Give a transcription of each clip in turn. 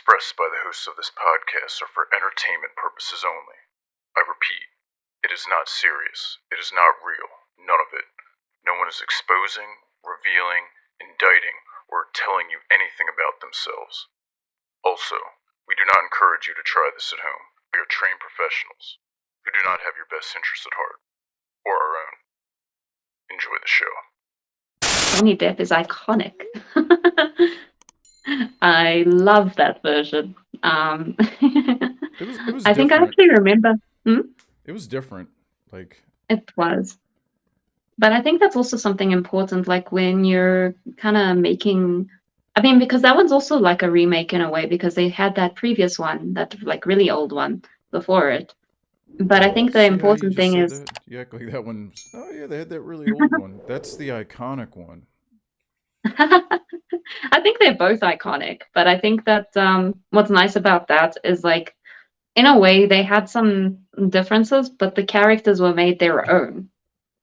expressed by the hosts of this podcast are for entertainment purposes only. I repeat, it is not serious. It is not real. None of it. No one is exposing, revealing, indicting, or telling you anything about themselves. Also, we do not encourage you to try this at home. We are trained professionals who do not have your best interests at heart, or our own. Enjoy the show. Johnny Depp is iconic. I love that version. It was I think I different. actually remember. Hmm? It was different. Like It was. But I think that's also something important, like when you're kind of making. I mean, because that one's also like a remake in a way, because they had that previous one, that like really old one before it. But I think the see how you important just thing said is. that? You act like that one. Oh yeah, they had that really old one. That's the iconic one. I think they're both iconic, but I think that what's nice about that is like, in a way, they had some differences, but the characters were made their own.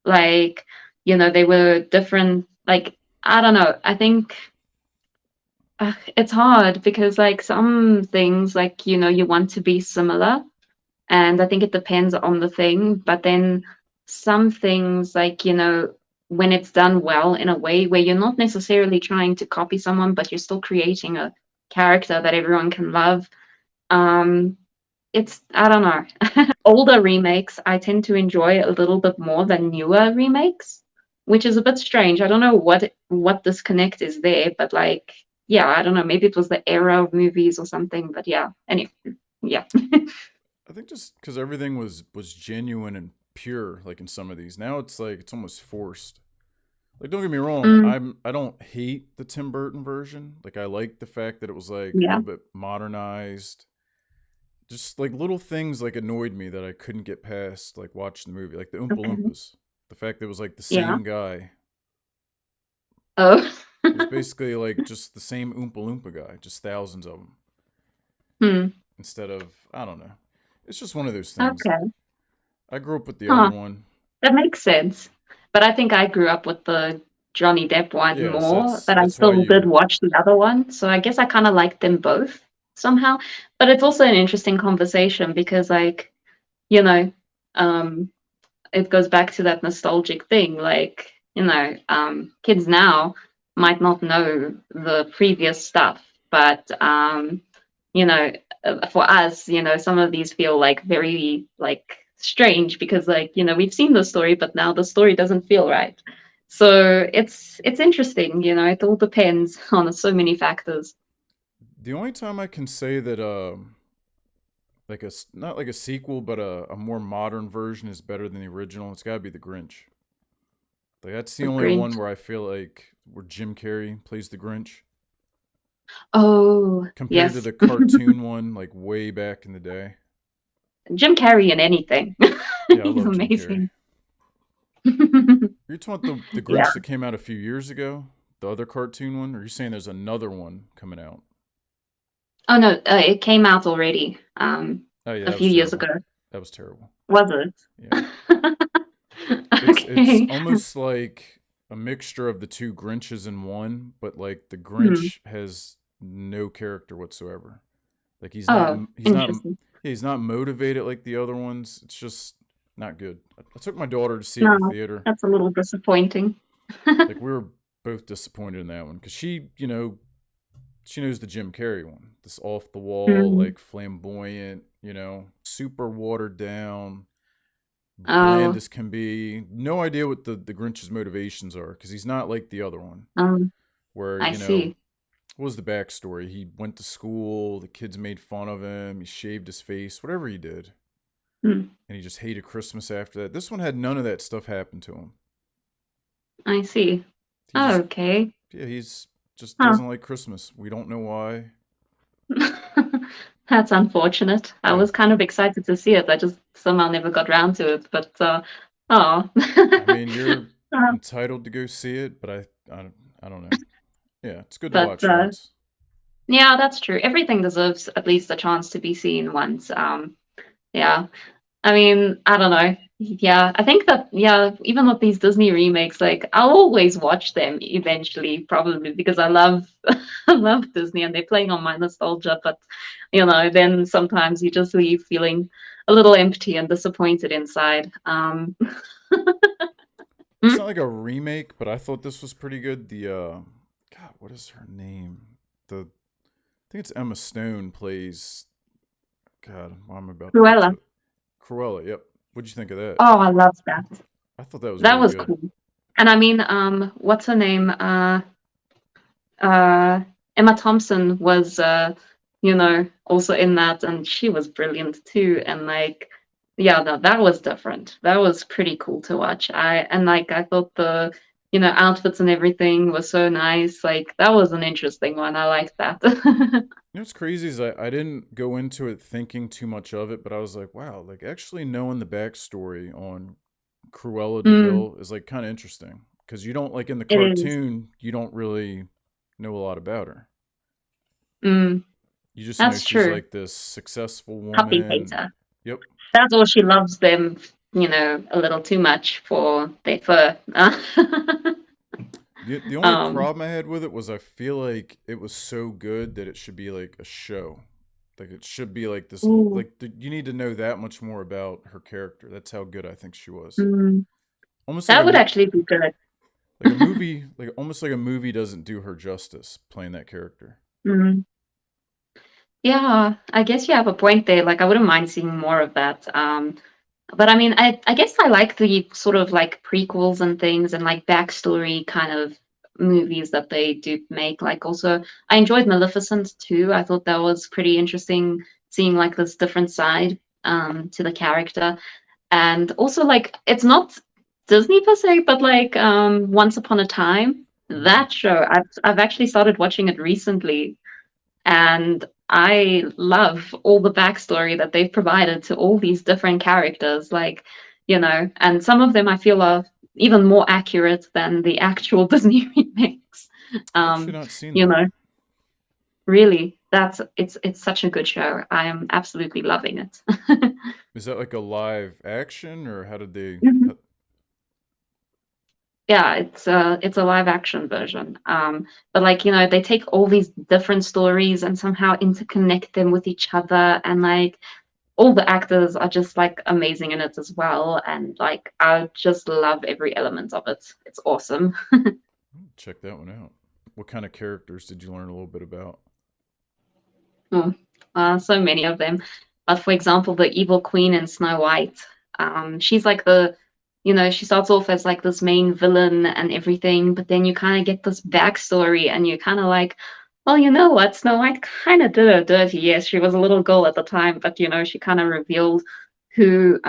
Like, they were different. Like, I don't know. I think it's hard because, like, some things, like, you want to be similar. And I think it depends on the thing. But then some things, like, when it's done well in a way where you're not necessarily trying to copy someone, but you're still creating a character that everyone can love. Um, I don't know. Older remakes, I tend to enjoy a little bit more than newer remakes, which is a bit strange. I don't know what disconnect is there, but like, yeah, I don't know. Maybe it was the era of movies or something, but yeah. Anyway, yeah. I think just because everything was genuine and pure, like in some of these. Now it's like it's almost forced. Like don't get me wrong, Mm, I don't hate the Tim Burton version. Like I like the fact that it was like a yeah. little bit modernized. Just like little things like annoyed me that I couldn't get past like watching the movie. Like the Oompa Okay. Loompas. The fact that it was like the Yeah. same guy. Oh. It was basically like just the same Oompa Loompa guy, just thousands of them. Hmm. Instead of I don't know. It's just one of those things. Okay. I grew up with the other Huh. one. That makes sense. But I think I grew up with the Johnny Depp one Yes, more, but I that's why still did you. watch the other one. So I guess I kind of like them both somehow. But it's also an interesting conversation because, like, you know, um, it goes back to that nostalgic thing. Like, kids now might not know the previous stuff, but you know, for us, some of these feel like very like strange because, like, we've seen the story, but now the story doesn't feel right. So it's interesting. It all depends on so many factors. The only time I can say that like not like a sequel, but a more modern version is better than the original. It's got to be the Grinch. Like that's the The only one Grinch. where I feel like where Jim Carrey plays the Grinch Oh, compared to yes. the cartoon one, like way back in the day. Jim Carrey in anything. Yeah, I He's love Jim Carrey. amazing. Are you talking about the Yeah. Grinch that came out a few years ago? The other cartoon one? Or are you saying there's another one coming out? Oh no, it came out already. Oh yeah, A that few was years terrible. ago. That was terrible. Was it? Yeah. It's Okay. almost like a mixture of the two Grinches in one, but like the Hmm. Grinch has no character whatsoever. Like Oh, he's not interesting. yeah, he's not motivated like the other ones. It's just not good. I took my daughter to see it in the No, theater. that's a little disappointing. Like we were both disappointed in that one because she knows the Jim Carrey one. This off the wall, Hmm. like flamboyant, super watered down, bland Oh, as can be. No idea what the Grinch's motivations are because he's not like the other one um, where I see. what was the backstory? He went to school, the kids made fun of him, he shaved his face, whatever he did, Hmm. and he just hated Christmas after that. This one had none of that stuff happen to him. I see. He Oh, just okay. yeah, he's just Huh. doesn't like Christmas. We don't know why. That's unfortunate. I Yeah, was kind of excited to see it. I just somehow never got round to it, but oh. I mean you're Uh, entitled to go see it, but I don't know. Yeah, it's good to but watch once. yeah, that's true. Everything deserves at least a chance to be seen once. Yeah. I mean, I don't know. Yeah, I think that, yeah, even with these Disney remakes, like I'll always watch them eventually, probably because I love I love Disney and they're playing on my nostalgia, but then sometimes you just leave feeling a little empty and disappointed inside. It's Mm, not like a remake, but I thought this was pretty good. God, what is her name? I think it's Emma Stone plays. God, why am I about to butcher Cruella. it? Cruella. Yep. What'd you think of that? Oh, I love that. I thought that was That really was good. cool. And I mean, what's her name? Uh, Emma Thompson was, also in that, and she was brilliant too. And like, yeah, that was different. That was pretty cool to watch. I thought the, outfits and everything was so nice. Like, that was an interesting one. I liked that. You know what's crazy is I didn't go into it thinking too much of it, but I was like, wow, like actually knowing the backstory on Cruella Mm, Deville is like kind of interesting because you don't like in the it is. cartoon you don't really know a lot about her. Mm, You just know that's she's true. like this successful Puppy woman. hater. Yep. That's all she loves them, a little too much for their fur. The only um, problem I had with it was I feel like it was so good that it should be like a show. Like it should be like this. Ooh, You need to know that much more about her character. That's how good I think she was. mm, Almost that would actually be good. like a movie, like almost like a movie doesn't do her justice playing that character. Mm. Yeah, I guess you have a point there. Like, I wouldn't mind seeing more of that. But I mean, I guess I like the sort of like prequels and things and like backstory kind of movies that they do make. Like, also, I enjoyed Maleficent too. I thought that was pretty interesting, seeing like this different side to the character. And also, like, it's not Disney per se, but like Once Upon a Time. Hmm. That show, I've actually started watching it recently, and I love all the backstory that they've provided to all these different characters, like, and some of them I feel are even more accurate than the actual Disney remakes. I've actually Um, not seen you that. know, really, it's such a good show. I am absolutely loving it. Is that like a live action or how did they? Mhm. How, Yeah, it's a live action version. But like, they take all these different stories and somehow interconnect them with each other, and like all the actors are just like amazing in it as well, and like I just love every element of it. It's awesome. check that one out. What kind of characters did you learn a little bit about? Mm. So many of them. But for example, the evil queen in Snow White, she's like she starts off as like this main villain and everything, but then you kind of get this backstory and you're kind of like, well, you know what? Snow White kind of did her dirty. Yes, she was a little girl at the time, but she kind of revealed who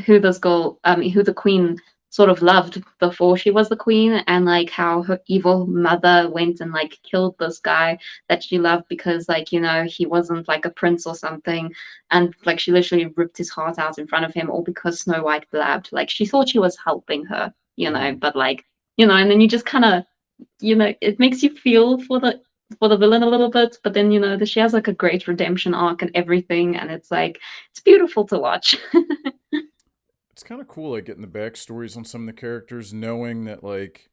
who the queen sort of loved before she was the queen, and like how her evil mother went and like killed this guy that she loved because like he wasn't like a prince or something, and like she literally ripped his heart out in front of him, all because Snow White blabbed. Like she thought she was helping her, Hmm. but like and then you just kind of it makes you feel for the villain a little bit, but then that she has like a great redemption arc and everything, and it's like it's beautiful to watch. It's kind of cool, like getting the backstories on some of the characters, knowing that like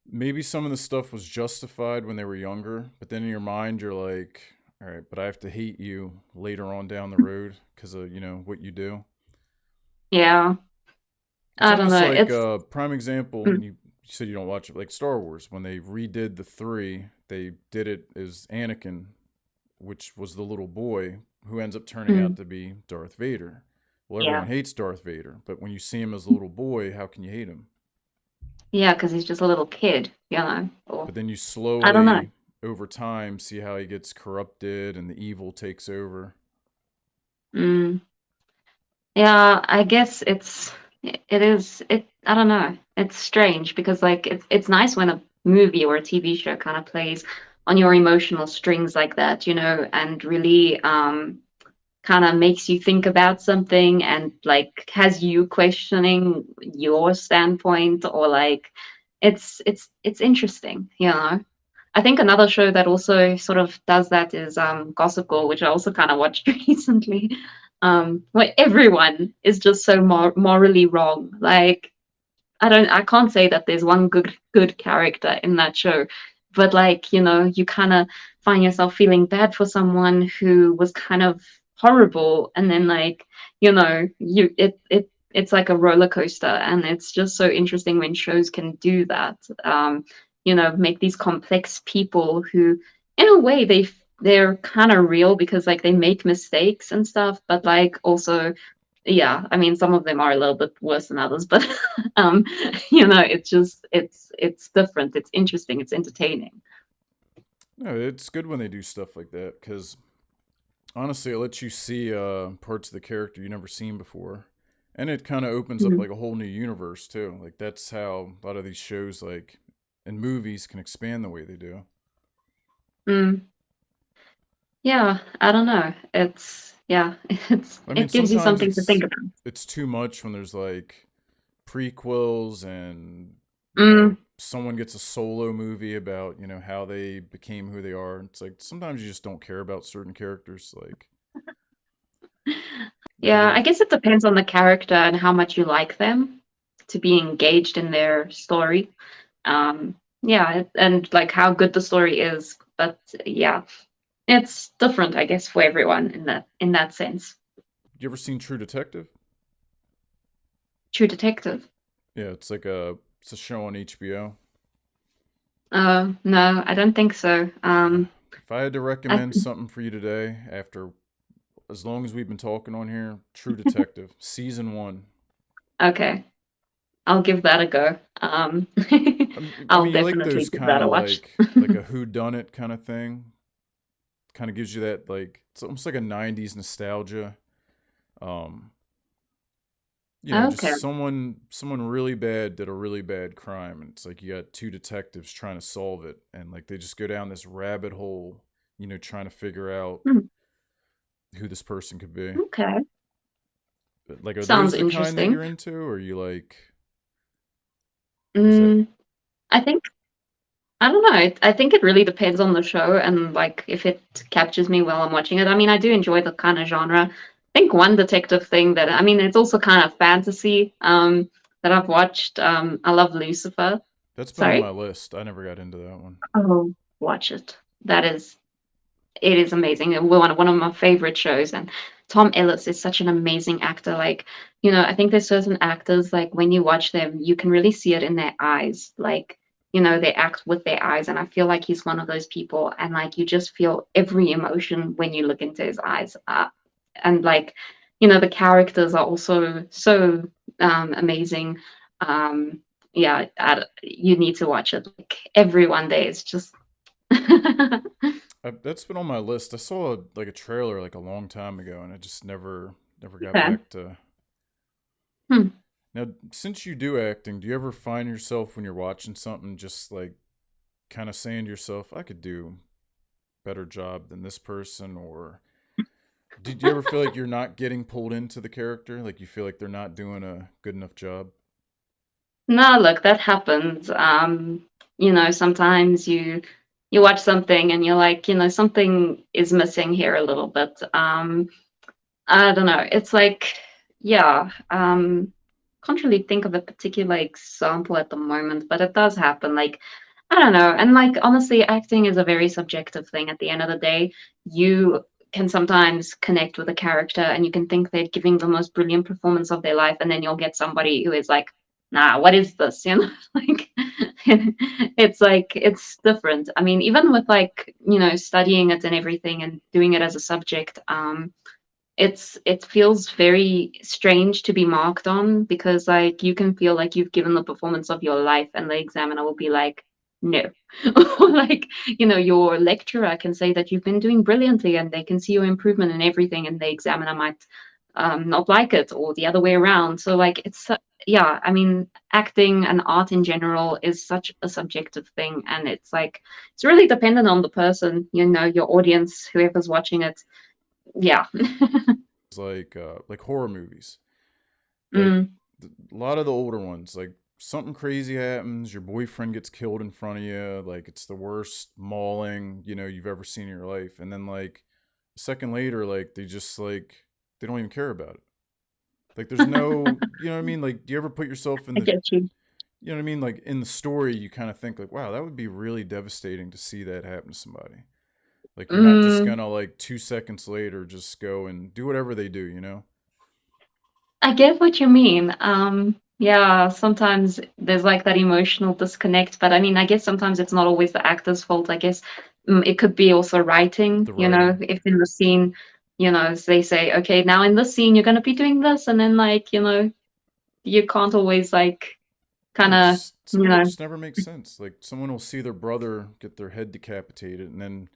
maybe some of the stuff was justified when they were younger, but then in your mind you're like, all right, but I have to hate you later on down the road because of what you do. Yeah. It's I don't almost know. like It's a prime example. mm, You said you don't watch it, like Star Wars. When they redid the three, they did it as Anakin, which was the little boy who ends up turning out mm, to be Darth Vader. Well, yeah, everyone hates Darth Vader, but when you see him as a little boy, how can you hate him? yeah, because he's just a little kid, or But then you I don't know. slowly, over time, see how he gets corrupted and the evil takes over. Mm, yeah, I guess it is it. I don't know. It's strange because like it's nice when a movie or a TV show kind of plays on your emotional strings like that, and really kind of makes you think about something and like has you questioning your standpoint, or like it's interesting. I think another show that also sort of does that is Gossip Girl, which I also kind of watched recently. where everyone is just so morally wrong. Like I can't say that there's one good character in that show, but like, you kind of find yourself feeling bad for someone who was kind of horrible, and then like, it's like a roller coaster, and it's just so interesting when shows can do that. Make these complex people who, in a way, they're kind of real because like they make mistakes and stuff, but like also yeah, I mean, some of them are a little bit worse than others, but um, it's just it's different. It's interesting. It's entertaining. No, it's good when they do stuff like that because honestly, it lets you see parts of the character you never seen before, and it kind of opens up Mm. like a whole new universe too. Like that's how a lot of these shows, like and movies, can expand the way they do. Mm. Yeah, I don't know. It's yeah, I mean, it gives you sometimes something to think about. it's too much when there's like prequels and Mm. someone gets a solo movie about how they became who they are. It's like sometimes you just don't care about certain characters. Like you Yeah, gotta I guess it depends on the character and how much you like them to be engaged in their story. Yeah, and like how good the story is. But yeah, it's different, I guess, for everyone in that sense. you ever seen True Detective? True Detective. Yeah, it's a show on HBO. No, I don't think so. If I had to I, recommend something for you today, after as long as we've been talking on here, True Detective season 1. okay, I'll give that a go. I I'll mean, you like definitely those give kind that a of watch. like a who done it kind of thing. Kind of gives you that, like, it's almost like a 90s nostalgia. Um, Okay. just someone really bad did a really bad crime, and it's like you got two detectives trying to solve it, and like they just go down this rabbit hole, trying to figure out Hmm, who this person could be. okay. But, like, are Sounds those the kind that interesting. you're into, or are you like, is that Mm, I think I don't know. I think it really depends on the show and like if it captures me while I'm watching it. I mean, I do enjoy the kind of genre. I think one detective thing that I mean, it's also kind of fantasy. That I've watched. I love Lucifer. that's been on my Sorry. list? I never got into that one. Oh, watch it. That is It is amazing. One of my favorite shows. And Tom Ellis is such an amazing actor. Like, I think there's certain actors, like when you watch them, you can really see it in their eyes. Like, they act with their eyes. And I feel like he's one of those people. And like, you just feel every emotion when you look into his eyes. And like, the characters are also so amazing. Yeah, you need to watch it. Like every one day, it's just. That's been on my list. I saw like a trailer like a long time ago, and I just never got Okay. back to. Hmm. Now, since you do acting, do you ever find yourself when you're watching something just like kind of saying to yourself, "I could do better job than this person," or did you ever feel like you're not getting pulled into the character, like you feel like they're not doing a good enough job? No, look, that happens. Sometimes you watch something and you're like, something is missing here a little bit. I don't know. It's like, yeah, can't really think of a particular example at the moment, but it does happen. Like, I don't know. And like, honestly, acting is a very subjective thing. At the end of the day, you can sometimes connect with a character and you can think they're giving the most brilliant performance of their life, and then you'll get somebody who is like, nah, what is this? Like, it's like, it's different. I mean, even with like, studying it and everything and doing it as a subject, it feels very strange to be marked on because like you can feel like you've given the performance of your life and the examiner will be like no. Or like your lecturer can say that you've been doing brilliantly and they can see your improvement in everything, and the examiner might not like it, or the other way around. So like yeah, I mean, acting and art in general is such a subjective thing, and it's like it's really dependent on the person, your audience, whoever's watching it. Yeah. It's like horror movies, like Mm, a lot of the older ones, like something crazy happens, your boyfriend gets killed in front of you, like it's the worst mauling you've ever seen in your life, and then like a second later, like they just like they don't even care about it. Like there's no, you know what I mean? Like, do you ever put yourself in I the, get you. you know what I mean? Like in the story, you kind of think like, wow, that would be really devastating to see that happen to somebody. Like you're not just Mm, gonna like 2 seconds later just go and do whatever they do, you know? I get what you mean. Yeah, sometimes there's like that emotional disconnect, but I mean, I guess sometimes it's not always the actor's fault. I guess it could be also writing, The you know, writing. if in the scene, you know, they say, okay, now in this scene, you're going to be doing this, and then like, you know, you can't always like kind Yeah, of, just some you of it know, just never makes sense. Like someone will see their brother get their head decapitated, and then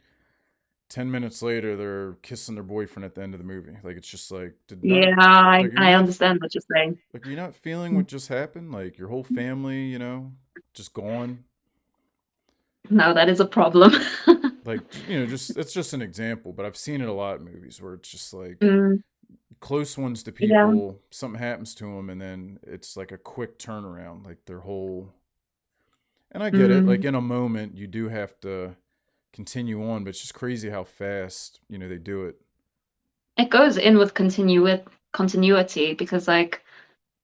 10 minutes later they're kissing their boyfriend at the end of the movie. Like it's just like did not yeah, like are you I not understand what you're saying. like are you not feeling what just happened? Like your whole family, just gone. No, that is a problem. Like just it's just an example, but I've seen it a lot in movies where it's just like Mm, close ones to yeah. people, something happens to them, and then it's like a quick turnaround. Like their whole and I get it. Like Mm. in a moment, you do have to continue on, but it's just crazy how fast they do it. It goes in with continuity because like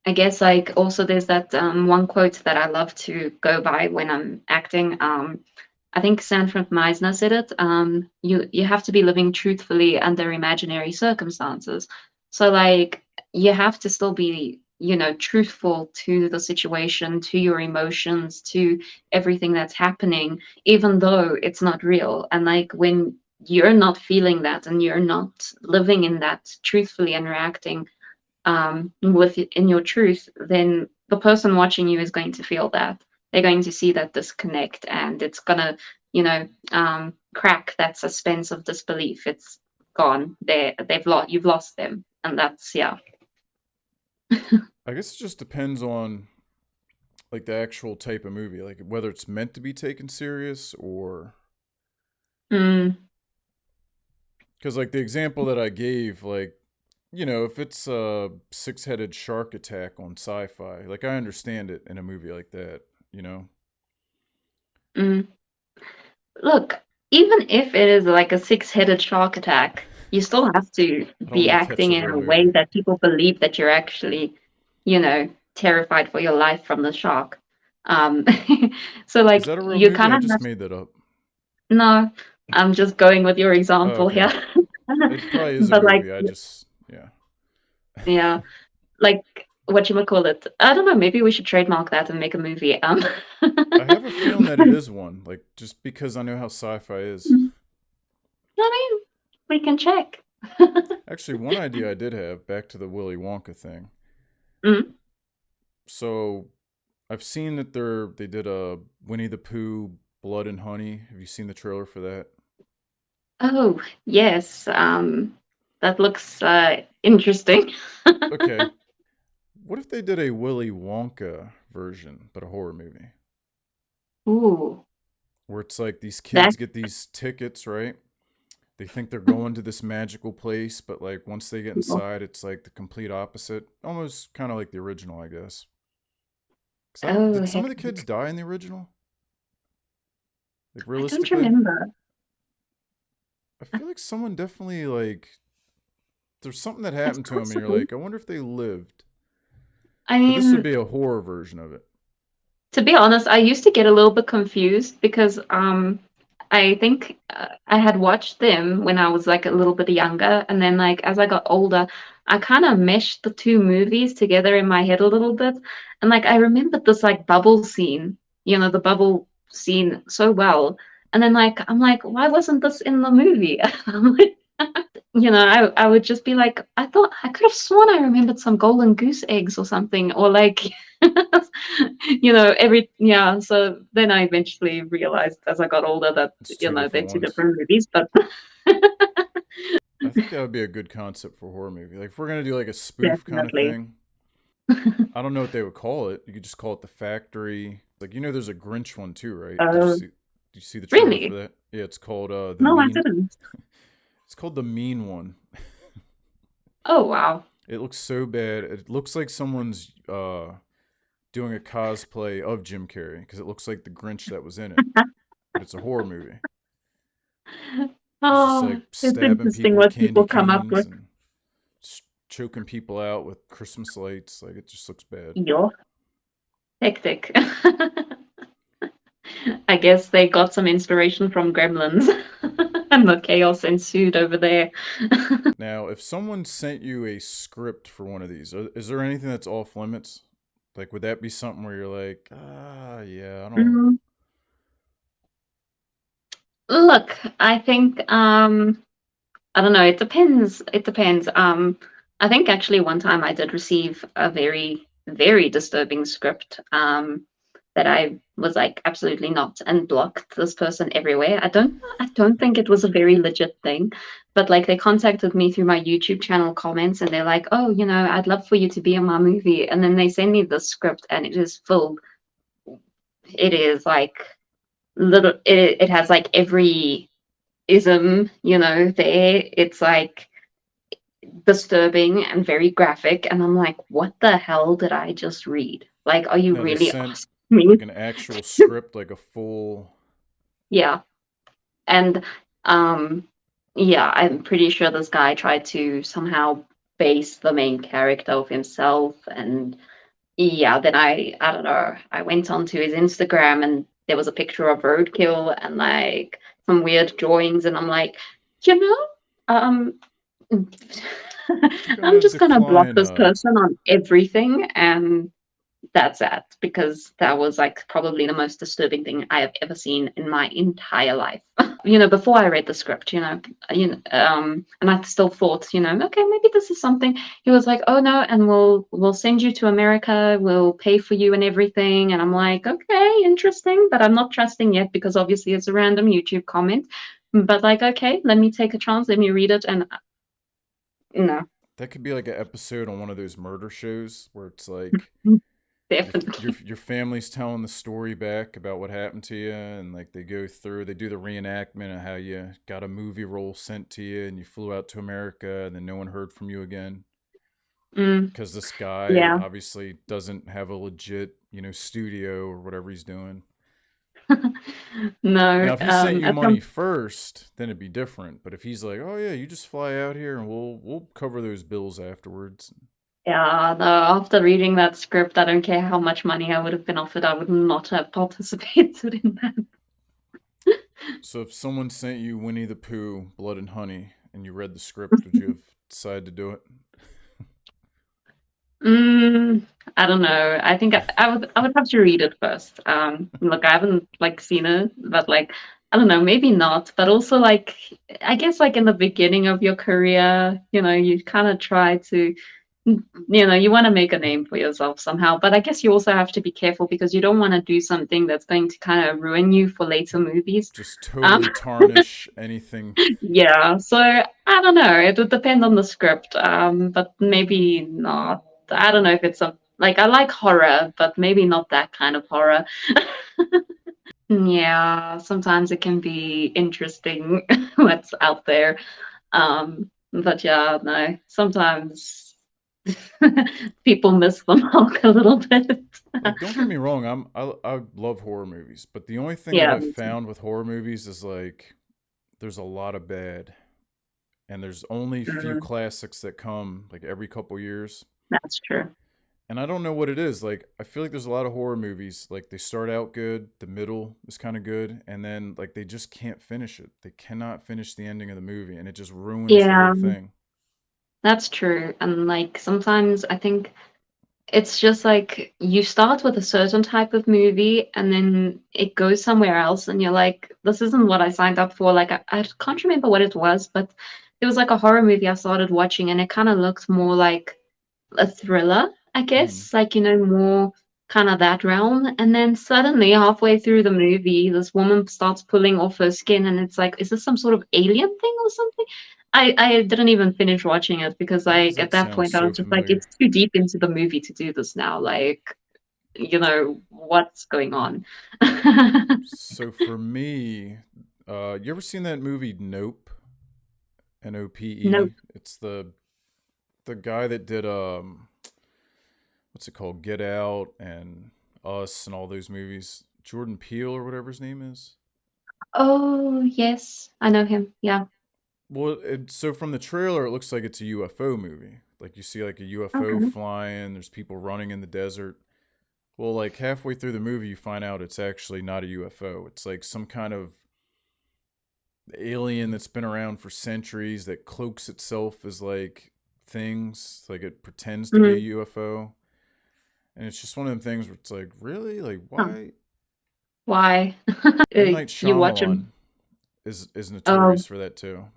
I guess like also there's that one quote that I love to go by when I'm acting. I think Sanford Meisner said it. You have to be living truthfully under imaginary circumstances. So like you have to still be, you know, truthful to the situation, to your emotions, to everything that's happening, even though it's not real. And like when you're not feeling that and you're not living in that truthfully and reacting in your truth, then the person watching you is going to feel that. They're going to see that disconnect, and it's gonna, you know, crack that suspense of disbelief. It's gone. They've lost. You've lost them, and that's yeah. I guess it just depends on like the actual type of movie, like whether it's meant to be taken serious or Mm, because like the example that I gave, like if it's a six-headed shark attack on sci-fi, like I understand it in a movie like that, you know. mm. Look, even if it is like a six-headed shark attack, you still have to I don't be want to catch acting a in real a way movie. that people believe that you're actually, you know, terrified for your life from the shark. Um, so Is like that a real you movie? kind I of just have made that up. no, I'm just going with your Oh, example okay. here. It probably is a But like movie. I just yeah. yeah, like what you call it. I don't know, maybe we should trademark that and make a movie. I have a feeling that it is one, like just because I know how sci-fi is. I mean, we can check. Actually, one idea I did have, back to the Willy Wonka thing. Mm. So I've seen that they did a Winnie the Pooh Blood and Honey. Have you seen the trailer for that? Oh, yes. That looks interesting. Okay. What if they did a Willy Wonka version, but a horror movie? Ooh, Where it's like these kids that get these tickets, right? They think they're going to this magical place, but like once they get inside, it's like the complete opposite. Almost kind of like the original, I guess. Cause oh did some heck, of the kids die in the original? Like I don't realistically, remember. I feel like someone definitely like there's something that It's happened to him, and you're possible. like, I wonder if they lived. I But this would mean, be a horror version of it. to be honest, I used to get a little bit confused because I think I had watched them when I was like a little bit younger, and then like as I got older, I kind of meshed the two movies together in my head a little bit, and like I remembered this like bubble scene, you know, the bubble scene so well, and then like I'm like, why wasn't this in the movie? I'm like, you know, I would just be like, I thought I could have sworn I remembered some golden goose eggs or something, or like, you know, yeah. So then I eventually realized as I got older that, It's you two know, they're different two ones. different movies, but I think that would be a good concept for a horror movie. Like if we're gonna do like a spoof kind of definitely. thing, I don't know what they would call it. You could just call it The Factory. Like there's a Grinch one too, right? Did you Uh, see? Did you see the trailer for really? that? Yeah, it's called the No, I Mean. didn't. It's called the Mean One. Oh, wow. It looks so bad. It looks like someone's doing a cosplay of Jim Carrey because it looks like the Grinch that was in it, but it's a horror movie. He's just Oh, like it's stabbing interesting people with what candy people come up canes with. and choking people out with Christmas lights. Like, it just looks bad. Yo, hectic. I guess they got some inspiration from Gremlins and the chaos ensued over there. Now, if someone sent you a script for one of these, is there anything that's off limits? Like, would that be something where you're like, yeah, I don't. Mm, Look, I think I don't know, it depends. It depends. I think actually one time I did receive a very, very disturbing script that I was like absolutely not and blocked this person everywhere. I don't think it was a very legit thing, but like they contacted me through my YouTube channel comments and they're like, "Oh, I'd love for you to be in my movie." And then they send me the script and it is filled. It is like it has like every ism, there. It's like disturbing and very graphic, and I'm like, what the hell did I just read? Like, are you No, they really sent asking me? like an actual script, like a full. Yeah. And um yeah, I'm pretty sure this guy tried to somehow base the main character of himself. And yeah, then I don't know, I went onto his Instagram and there was a picture of roadkill and like some weird drawings, and I'm like, you know, um You're I'm gonna just gonna block decline. this person on everything, and that's it, because that was like probably the most disturbing thing I have ever seen in my entire life. Before I read the script, and I still thought, okay, maybe this is something. He was like, "Oh no, and we'll send you to America. We'll pay for you and everything." And I'm like, "Okay, interesting," but I'm not trusting yet because obviously it's a random YouTube comment. But like, okay, let me take a chance. Let me read it, and no, That could be like an episode on one of those murder shows where it's like your definitely. your family's telling the story back about what happened to you, and like they go through, they do the reenactment of how you got a movie role sent to you and you flew out to America and then no one heard from you again Mm, because this guy yeah. obviously doesn't have a legit studio or whatever he's doing. Now, No, if he sent you at money some first, then it'd be different. But if he's like, "Oh yeah, you just fly out here and we'll cover those bills afterwards," yeah, no, after reading that script, I don't care how much money I would have been offered, I would not have participated in that. so if someone sent you Winnie the Pooh, Blood and Honey, and you read the script, would you have decided to do it? Mm, I don't know. I think I would have to read it first. Look, I haven't like seen it, but like I don't know, maybe not. But also like I guess like in the beginning of your career, you kind of try to, you want to make a name for yourself somehow. But I guess you also have to be careful because you don't want to do something that's going to kind of ruin you for later movies. Just Um, totally tarnish anything. yeah, so I don't know. It would depend on the script. But maybe not. I don't know if it's like I like horror, but maybe not that kind of horror. Yeah, sometimes it can be interesting what's out there. But yeah, no, sometimes people miss the mark a little bit. Like, don't get me wrong, I love horror movies, but the only thing that Yeah, I've me too. found with horror movies is like there's a lot of bad, and there's only few Mm, classics that come like every couple years. that's true. And I don't know what it is. Like, I feel like there's a lot of horror movies. Like, they start out good, the middle is kind of good, and then like they just can't finish it. They cannot finish the ending of the movie, and it just ruins the Yeah, whole thing. that's true. And like sometimes I think it's just like you start with a certain type of movie and then it goes somewhere else and you're like, this isn't what I signed up for. Like I can't remember what it was, but there was like a horror movie I started watching and it kind of looked more like a thriller, I Hmm. guess, like, more kind of that realm. And then suddenly, halfway through the movie, this woman starts pulling off her skin, and it's like, is this some sort of alien thing or something? I didn't even finish watching it because, Why does like, at that that sound point, I so was just like, familiar? it's too deep into the movie to do this now. Like, what's going on? So for me, you ever seen that movie Nope? Nope. Nope. It's the guy that did what's it called? Get Out and Us and all those movies. Jordan Peele or whatever his name is. Oh, yes, I know him. Yeah. Well, so from the trailer, it looks like it's a UFO movie. Like you see like a UFO Okay. flying, there's people running in the desert. Well, like halfway through the movie, you find out it's actually not a UFO. It's like some kind of alien that's been around for centuries that cloaks itself as like things, like it pretends to be Mm. a UFO. And it's just one of them things where it's like, really? Like, Huh. why? Why? M. Night You watch Shyamalan him. is Oh, notorious for that too.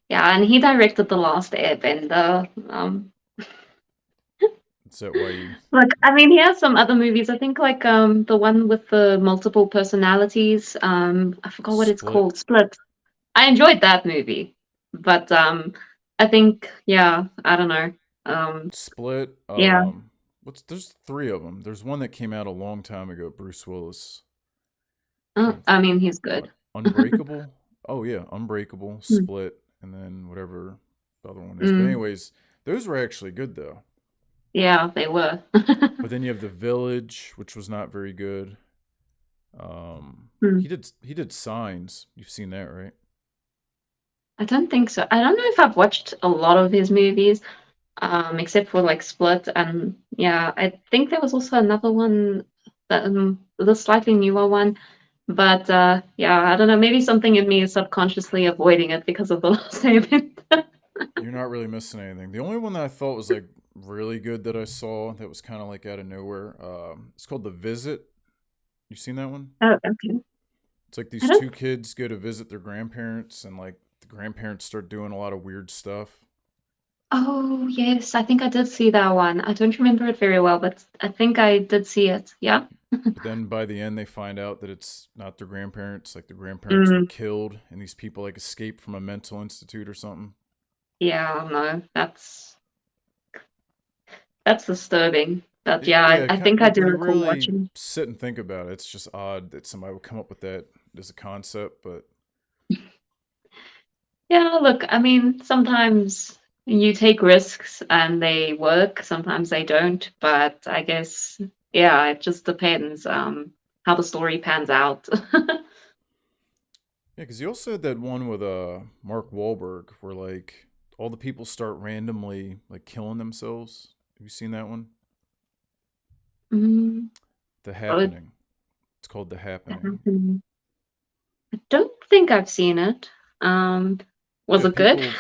yeah, and he directed The Last Airbender. Is that why you Look, I mean, he has some other movies. I think like the one with the multiple personalities. I forgot what it's split called. Split. I enjoyed that movie, but I think yeah, I don't know. Um, split? yeah. What's there's three of them. There's one that came out a long time ago. Bruce Willis. Trying to I mean, he's what good. Unbreakable? Oh yeah, Unbreakable, Mm, Split, and then whatever the other one is. But mm, anyways, those were actually good though. yeah, they were. But then you have The Village, which was not very good. Mm. He did Signs. You've seen that, right? I don't think so. I don't know if I've watched a lot of his movies, except for like Split, and yeah, I think there was also another one, that the slightly newer one. But yeah, I don't know. Maybe something in me is subconsciously avoiding it because of the last event. You're not really missing anything. The only one that I thought was like really good that I saw that was kind of like out of nowhere. It's called The Visit. You seen that one? Oh, okay. It's like I these two don't. kids go to visit their grandparents, and like the grandparents start doing a lot of weird stuff. Oh, yes, I think I did see that one. I don't remember it very well, but I think I did see it. Yeah. But then by the end, they find out that it's not their grandparents. Like the grandparents were Mm, killed, and these people like escaped from a mental institute or something. yeah, no, that's disturbing. But yeah, Yeah, I think I like do when you recall really watching. sit and think about it, it's just odd that somebody would come up with that as a concept. But Yeah, look, I mean, sometimes you take risks and they work, sometimes they don't, but I guess, yeah, it just depends how the story pans out. yeah, because you also had that one with Mark Wahlberg where like all the people start randomly like killing themselves. Have you seen that one? Mm, The but Happening. It's called The Happening. I don't think I've seen it. Um, was Yeah, it good? people.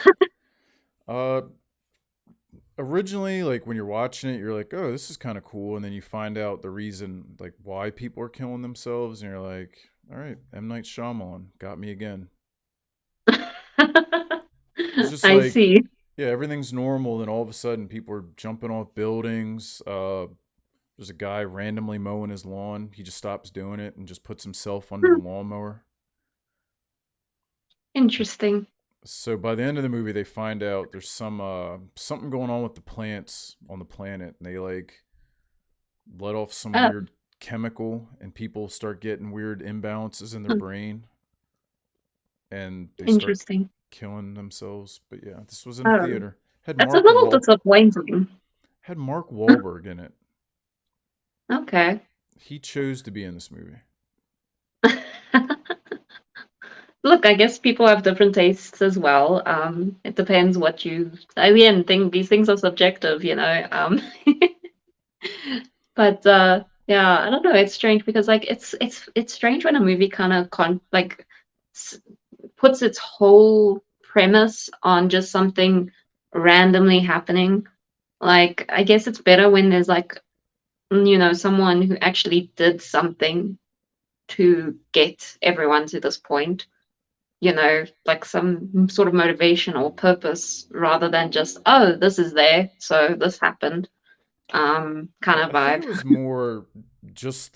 Uh, Originally, like when you're watching it, you're like, "Oh, this is kind of cool," and then you find out the reason, like why people are killing themselves, and you're like, "All right, M. Night Shyamalan got me again." It's just I like, see. yeah, everything's normal, then all of a sudden, people are jumping off buildings. There's a guy randomly mowing his lawn. He just stops doing it and just puts himself under the Hmm, lawnmower. interesting. So by the end of the movie, they find out there's some something going on with the plants on the planet, and they like let off some Oh, weird chemical, and people start getting weird imbalances in their brain, and they start interesting. killing themselves. But yeah, this was in a Oh, theater. Had that's a Mark little Wal disappointing. had Mark Wahlberg in it. Okay. He chose to be in this movie. Look, I guess people have different tastes as well. It depends what you. I mean, these things are subjective, you know. But yeah, I don't know. It's strange because like it's strange when a movie kind of s- puts its whole premise on just something randomly happening. Like, I guess it's better when there's like someone who actually did something to get everyone to this point. Like some sort of motivation or purpose rather than just, oh, this is there, so this happened, kind of I think vibe. it was more just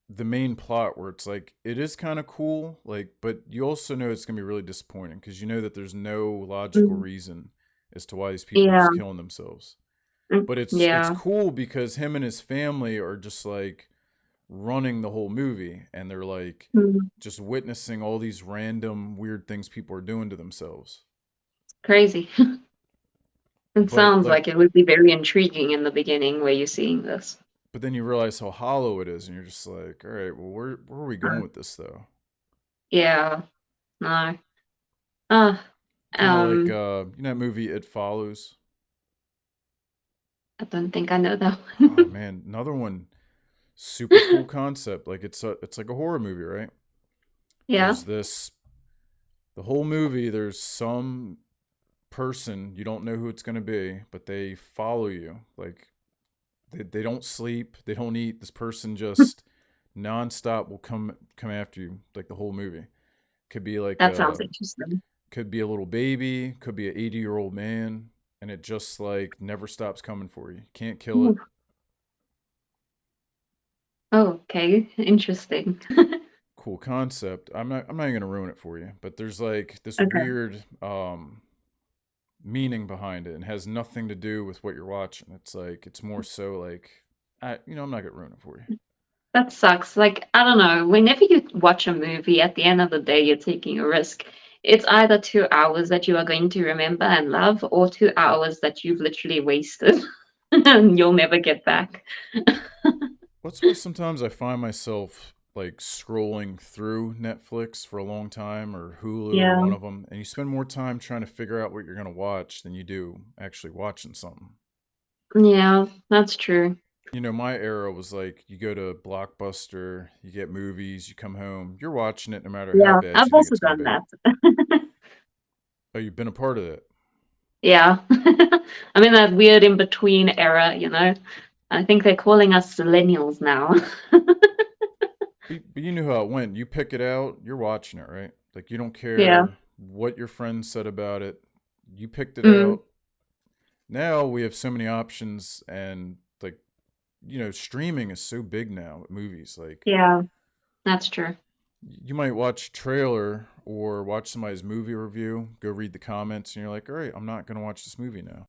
the main plot where it's like it is kind of cool, like, but you also know it's gonna be really disappointing because you know that there's no logical Mm, reason as to why these people are yeah, just killing themselves. But it's yeah, cool because him and his family are just like running the whole movie, and they're like mm, just witnessing all these random weird things people are doing to themselves. crazy. It But sounds like like it would be very intriguing in the beginning where you're seeing this. but then you realize how hollow it is, and you're just like, all right, well, where are we going Uh, with this though? yeah, no. Uh, Kind of like Um, you know that movie It Follows. I don't think I know that Oh one. man, another one. Super cool concept. Like it's like a horror movie, right? Yeah, There's this the whole movie. There's some person you don't know who it's gonna be, but they follow you. Like they don't sleep, they don't eat. This person just nonstop will come after you like the whole movie. Could be like that sounds interesting. could be a little baby, could be an 80-year-old man, and it just like never stops coming for you. Can't kill it. Ooh. Oh, okay, interesting. Cool concept. I'm not even gonna ruin it for you, but there's like this Okay, weird meaning behind it and has nothing to do with what you're watching. It's like it's more so like I'm not gonna ruin it for you. that sucks. Like, I don't know. Whenever you watch a movie, at the end of the day, you're taking a risk. It's either 2 hours that you are going to remember and love, or 2 hours that you've literally wasted and you'll never get back. That's why sometimes I find myself like scrolling through Netflix for a long time or Hulu or Yeah, one of them, and you spend more time trying to figure out what you're gonna watch than you do actually watching something. yeah, that's true. My era was like you go to Blockbuster, you get movies, you come home, you're watching it no matter how Yeah, bad I've you think also it's gonna done be. that. Oh, you've been a part of it. Yeah. I'm in that weird in between era. I think they're calling us millennials now. But you knew how it went. You pick it out, you're watching it, right? Like you don't Yeah. care what your friends said about it. You picked it Mm, out. Now we have so many options and like streaming is so big now with movies. Like yeah, that's true. you might watch a trailer or watch somebody's movie review, go read the comments and you're like, "All right, I'm not going to watch this movie now."